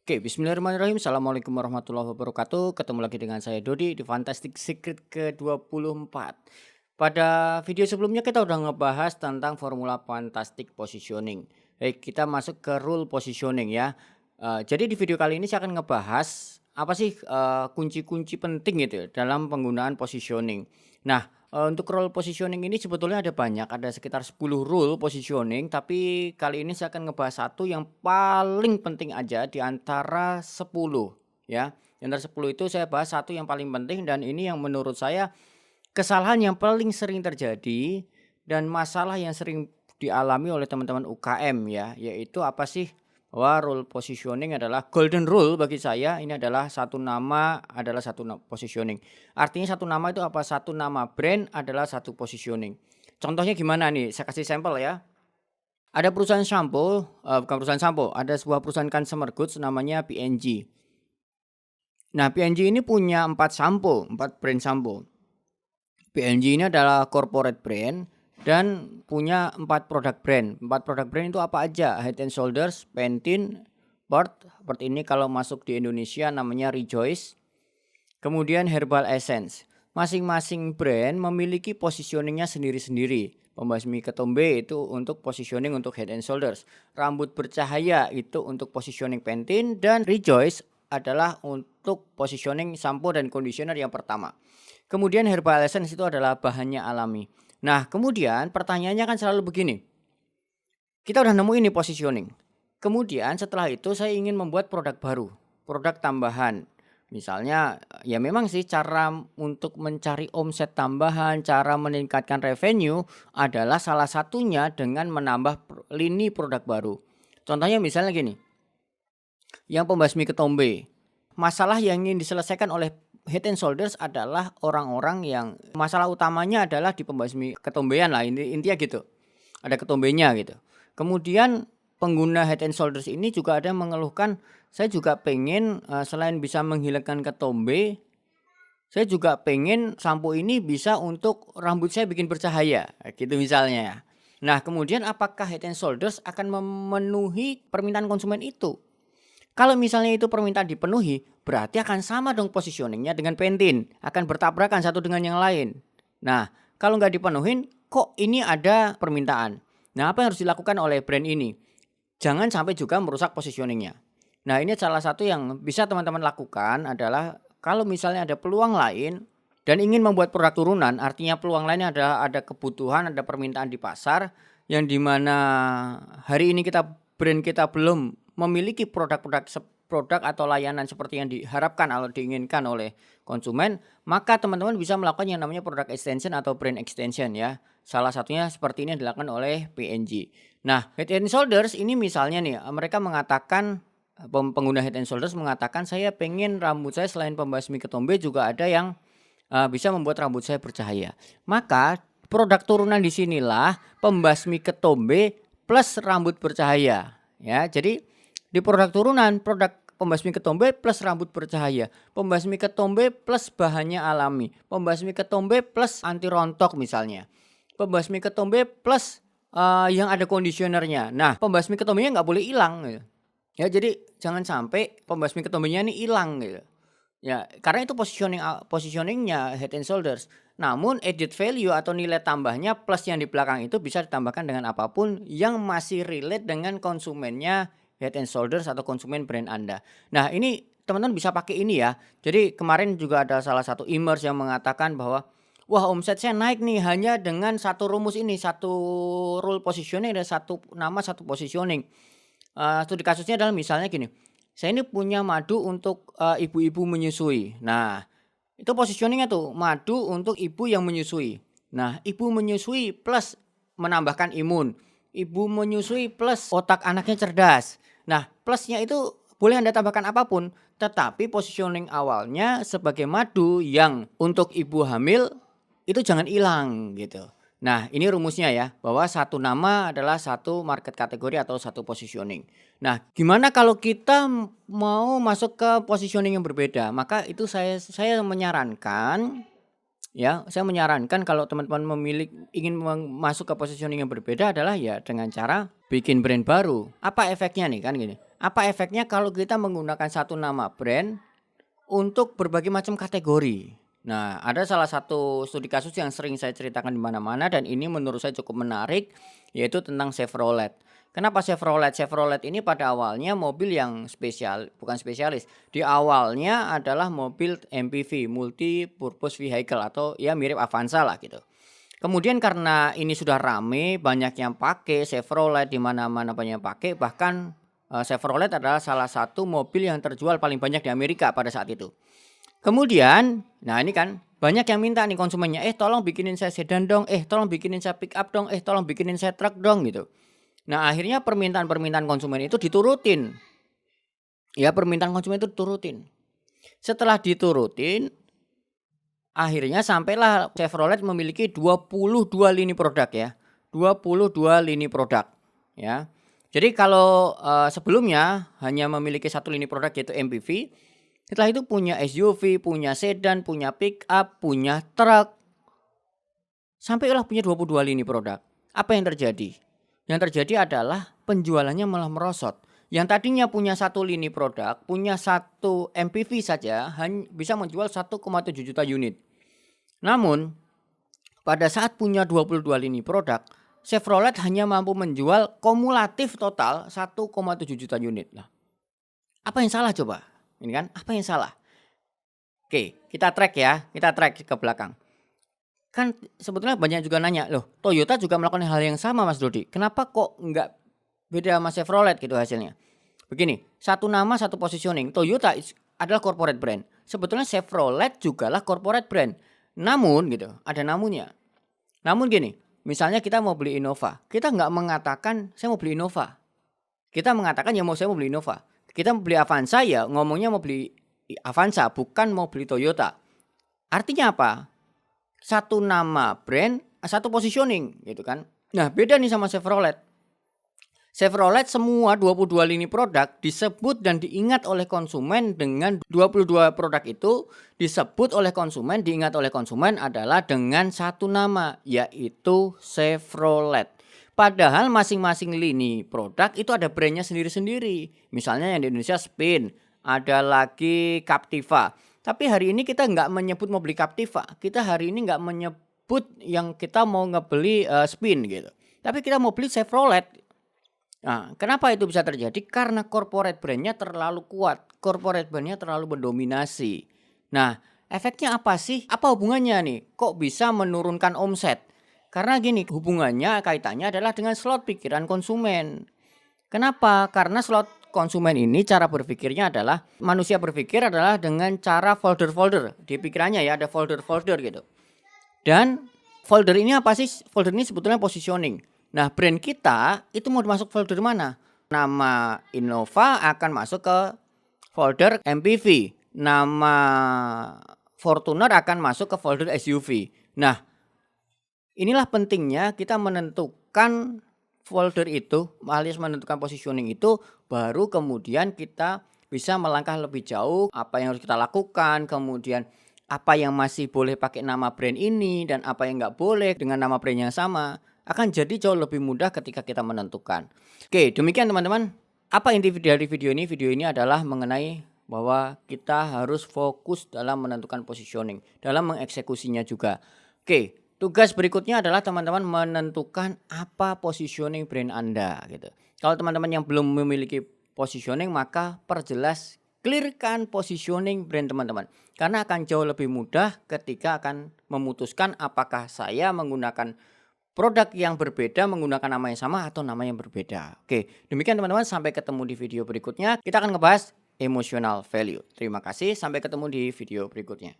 Oke, bismillahirrahmanirrahim. Assalamualaikum warahmatullahi wabarakatuh. Ketemu lagi dengan saya Dodi di Fantastic Secret ke-24. Pada video sebelumnya kita udah ngebahas tentang formula Fantastic Positioning. Baik, kita masuk ke rule positioning ya. Jadi di video kali ini saya akan ngebahas apa sih kunci-kunci penting gitu ya dalam penggunaan positioning. Nah, untuk role positioning ini sebetulnya ada banyak, ada sekitar 10 rule positioning, tapi kali ini saya akan ngebahas satu yang paling penting aja di antara 10 ya. Di antara 10 itu saya bahas satu yang paling penting dan ini yang menurut saya kesalahan yang paling sering terjadi dan masalah yang sering dialami oleh teman-teman UKM ya, yaitu apa sih? Bahwa rule positioning adalah golden rule bagi saya, ini adalah satu nama adalah satu positioning. Artinya satu nama itu apa? Satu nama brand adalah satu positioning. Contohnya gimana nih? Saya kasih sampel ya. Ada perusahaan sampo, bukan perusahaan sampo, ada sebuah perusahaan consumer goods namanya P&G. Nah, P&G ini punya 4 sampo, 4 brand sampo. P&G ini adalah corporate brand dan punya 4 produk brand. 4 produk brand itu apa aja? Head and Shoulders, Pantene, Burt ini kalau masuk di Indonesia namanya Rejoice, kemudian Herbal Essence. Masing-masing brand memiliki positioningnya sendiri-sendiri. Pembasmi ketombe itu untuk positioning untuk Head and Shoulders. Rambut bercahaya itu untuk positioning Pantene dan Rejoice adalah untuk positioning sampo dan conditioner yang pertama. Kemudian Herbal Essence itu adalah bahannya alami. Nah, kemudian pertanyaannya kan selalu begini. Kita udah nemu ini positioning. Kemudian setelah itu saya ingin membuat produk baru, produk tambahan. Misalnya ya memang sih cara untuk mencari omset tambahan, cara meningkatkan revenue adalah salah satunya dengan menambah lini produk baru. Contohnya misalnya gini, yang pembasmi ketombe. Masalah yang ingin diselesaikan oleh Head and Shoulders adalah orang-orang yang masalah utamanya adalah di pembasmi ketombean lah, intinya gitu. Ada ketombenya gitu. Kemudian pengguna Head and Shoulders ini juga ada yang mengeluhkan, saya juga pengen selain bisa menghilangkan ketombe, saya juga pengen sampo ini bisa untuk rambut saya bikin bercahaya, gitu misalnya ya. Nah, kemudian apakah Head and Shoulders akan memenuhi permintaan konsumen itu? Kalau misalnya itu permintaan dipenuhi, berarti akan sama dong positioningnya dengan Pantene, akan bertabrakan satu dengan yang lain. Nah, kalau nggak dipenuhin, kok ini ada permintaan. Nah, apa yang harus dilakukan oleh brand ini? Jangan sampai juga merusak positioningnya. Nah, ini salah satu yang bisa teman-teman lakukan adalah kalau misalnya ada peluang lain dan ingin membuat produk turunan, artinya peluang lainnya adalah ada kebutuhan, ada permintaan di pasar yang dimana hari ini brand kita belum memiliki produk atau layanan seperti yang diharapkan atau diinginkan oleh konsumen, maka teman-teman bisa melakukan yang namanya product extension atau brand extension ya. Salah satunya seperti ini yang dilakukan oleh P&G. Nah, Head and Shoulders ini misalnya nih, mereka mengatakan pengguna Head and Shoulders mengatakan saya pengen rambut saya selain pembasmi ketombe juga ada yang bisa membuat rambut saya bercahaya. Maka produk turunan di sinilah pembasmi ketombe plus rambut bercahaya ya. Jadi di produk turunan, produk pembasmi ketombe plus rambut bercahaya, pembasmi ketombe plus bahannya alami, pembasmi ketombe plus anti rontok misalnya, pembasmi ketombe plus yang ada kondisionernya. Nah, pembasmi ketombenya nggak boleh hilang gitu. Ya, jadi jangan sampai pembasmi ketombenya ini hilang gitu. Ya, karena itu positioningnya Head and Shoulders. Namun added value atau nilai tambahnya plus yang di belakang itu bisa ditambahkan dengan apapun yang masih relate dengan konsumennya Head and Shoulders atau konsumen brand Anda. Nah, ini teman-teman bisa pakai ini ya. Jadi kemarin juga ada salah satu e-commerce yang mengatakan bahwa wah, omset saya naik nih hanya dengan satu rumus ini, satu rule positioning dan satu nama satu positioning. Studi kasusnya adalah misalnya gini, saya ini punya madu untuk ibu-ibu menyusui. Nah, itu positioningnya tuh madu untuk ibu yang menyusui. Nah, ibu menyusui plus menambahkan imun. Ibu menyusui plus otak anaknya cerdas. Nah, plusnya itu boleh Anda tambahkan apapun, tetapi positioning awalnya sebagai madu yang untuk ibu hamil itu jangan hilang gitu. Nah, ini rumusnya ya, bahwa satu nama adalah satu market kategori atau satu positioning. Nah, gimana kalau kita mau masuk ke positioning yang berbeda? Maka itu saya menyarankan ya, saya menyarankan kalau teman-teman ingin masuk ke positioning yang berbeda adalah ya dengan cara bikin brand baru. Apa efeknya nih kan gini, Apa efeknya kalau kita menggunakan satu nama brand untuk berbagai macam kategori? Nah, ada salah satu studi kasus yang sering saya ceritakan di mana-mana dan ini menurut saya cukup menarik, yaitu tentang Chevrolet. Kenapa Chevrolet? Chevrolet ini pada awalnya mobil yang bukan spesialis. Di awalnya adalah mobil MPV, multi purpose vehicle, atau ya mirip Avanza lah gitu. Kemudian karena ini sudah rame, banyak yang pakai Chevrolet, di mana-mana banyak yang pakai, bahkan Chevrolet adalah salah satu mobil yang terjual paling banyak di Amerika pada saat itu. Kemudian, nah ini kan banyak yang minta nih konsumennya, tolong bikinin saya sedan dong, tolong bikinin saya pick up dong, tolong bikinin saya truk dong gitu. Nah akhirnya permintaan konsumen itu diturutin. Ya, permintaan konsumen itu diturutin. Setelah diturutin, akhirnya sampailah Chevrolet memiliki 22 lini produk ya. 22 lini produk ya. Jadi kalau sebelumnya hanya memiliki satu lini produk yaitu MPV, setelah itu punya SUV, punya sedan, punya pick up, punya truk. Sampailah punya 22 lini produk. Apa yang terjadi? Yang terjadi adalah penjualannya malah merosot. Yang tadinya punya satu lini produk, punya satu MPV saja hanya bisa menjual 1,7 juta unit. Namun pada saat punya 22 lini produk, Chevrolet hanya mampu menjual kumulatif total 1,7 juta unit. Nah, apa yang salah coba? Ini kan, apa yang salah? Oke, kita track ke belakang. Kan sebetulnya banyak juga nanya, loh Toyota juga melakukan hal yang sama Mas Dodi. Kenapa kok nggak beda sama Chevrolet gitu hasilnya? Begini, satu nama satu positioning. Toyota adalah corporate brand. Sebetulnya Chevrolet jugalah corporate brand. Namun gitu, ada namunnya. Namun gini, misalnya kita mau beli Innova, kita nggak mengatakan saya mau beli Innova. Kita mengatakan saya mau beli Innova. Kita mau beli Avanza ya ngomongnya mau beli Avanza, bukan mau beli Toyota. Artinya apa? Satu nama brand, satu positioning gitu kan. Nah beda nih sama Chevrolet. Chevrolet semua 22 lini produk disebut dan diingat oleh konsumen dengan 22 produk itu disebut oleh konsumen, diingat oleh konsumen adalah dengan satu nama, yaitu Chevrolet. Padahal masing-masing lini produk itu ada brandnya sendiri-sendiri. Misalnya yang di Indonesia Spin, ada lagi Captiva. Tapi hari ini kita nggak menyebut mau beli Captiva. Kita hari ini nggak menyebut yang kita mau ngebeli Spin gitu. Tapi kita mau beli Chevrolet. Nah, kenapa itu bisa terjadi? Karena corporate brandnya terlalu kuat. Corporate brandnya terlalu mendominasi. Nah, efeknya apa sih? Apa hubungannya nih? Kok bisa menurunkan omset? Karena gini, hubungannya kaitannya adalah dengan slot pikiran konsumen. Kenapa? Karena slot konsumen ini cara berpikirnya adalah, manusia berpikir adalah dengan cara folder-folder. Di pikirannya ya ada folder-folder gitu. Dan folder ini apa sih? Folder ini sebetulnya positioning. Nah, brand kita itu mau masuk folder mana? Nama Innova akan masuk ke folder MPV. Nama Fortuner akan masuk ke folder SUV. Nah, inilah pentingnya kita menentukan folder itu, alias menentukan positioning itu, baru kemudian kita bisa melangkah lebih jauh apa yang harus kita lakukan, kemudian apa yang masih boleh pakai nama brand ini dan apa yang nggak boleh dengan nama brand yang sama, akan jadi jauh lebih mudah ketika kita menentukan. Oke, demikian teman-teman. Apa inti dari video ini? Video ini adalah mengenai bahwa kita harus fokus dalam menentukan positioning, dalam mengeksekusinya juga. Oke. Tugas berikutnya adalah teman-teman menentukan apa positioning brand Anda gitu. Kalau teman-teman yang belum memiliki positioning, maka perjelas, clearkan positioning brand teman-teman. Karena akan jauh lebih mudah ketika akan memutuskan apakah saya menggunakan produk yang berbeda, menggunakan nama yang sama atau nama yang berbeda. Oke, demikian teman-teman, sampai ketemu di video berikutnya. Kita akan ngebahas emotional value. Terima kasih, sampai ketemu di video berikutnya.